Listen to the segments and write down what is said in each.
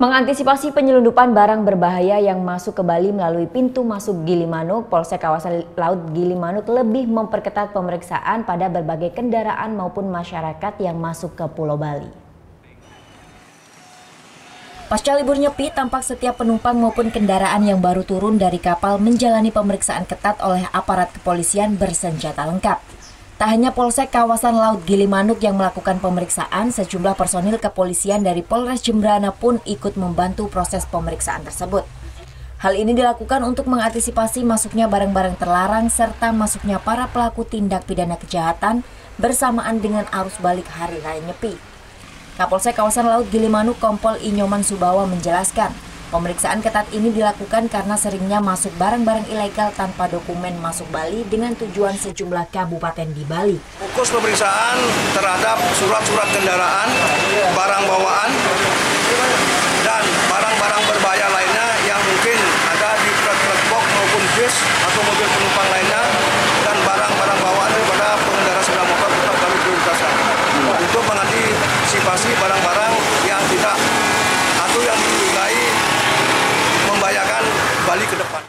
Mengantisipasi penyelundupan barang berbahaya yang masuk ke Bali melalui pintu masuk Gilimanuk, Polsek Kawasan Laut Gilimanuk lebih memperketat pemeriksaan pada berbagai kendaraan maupun masyarakat yang masuk ke Pulau Bali. Pasca libur Nyepi, tampak setiap penumpang maupun kendaraan yang baru turun dari kapal menjalani pemeriksaan ketat oleh aparat kepolisian bersenjata lengkap. Tak hanya Polsek Kawasan Laut Gilimanuk yang melakukan pemeriksaan, sejumlah personil kepolisian dari Polres Jembrana pun ikut membantu proses pemeriksaan tersebut. Hal ini dilakukan untuk mengantisipasi masuknya barang-barang terlarang serta masuknya para pelaku tindak pidana kejahatan bersamaan dengan arus balik Hari Raya Nyepi. Kapolsek Kawasan Laut Gilimanuk Kompol Inyoman Subawa menjelaskan, pemeriksaan ketat ini dilakukan karena seringnya masuk barang-barang ilegal tanpa dokumen masuk Bali dengan tujuan sejumlah kabupaten di Bali. Fokus pemeriksaan terhadap surat-surat kendaraan, barang bawaan, dan barang-barang berbahaya lainnya yang mungkin ada di truk box maupun bis atau mobil penumpang lainnya, dan barang-barang bawaan daripada pengendara sepeda motor tetap kami prioritaskan untuk mengantisipasi barang-barang yang tidak atau yang didugai membahayakan Bali ke depan.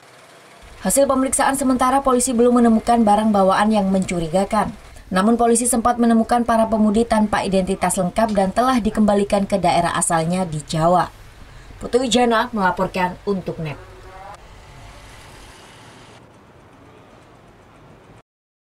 Hasil pemeriksaan sementara polisi belum menemukan barang bawaan yang mencurigakan. Namun polisi sempat menemukan para pemudi tanpa identitas lengkap dan telah dikembalikan ke daerah asalnya di Jawa. Putu Wijana melaporkan untuk NET.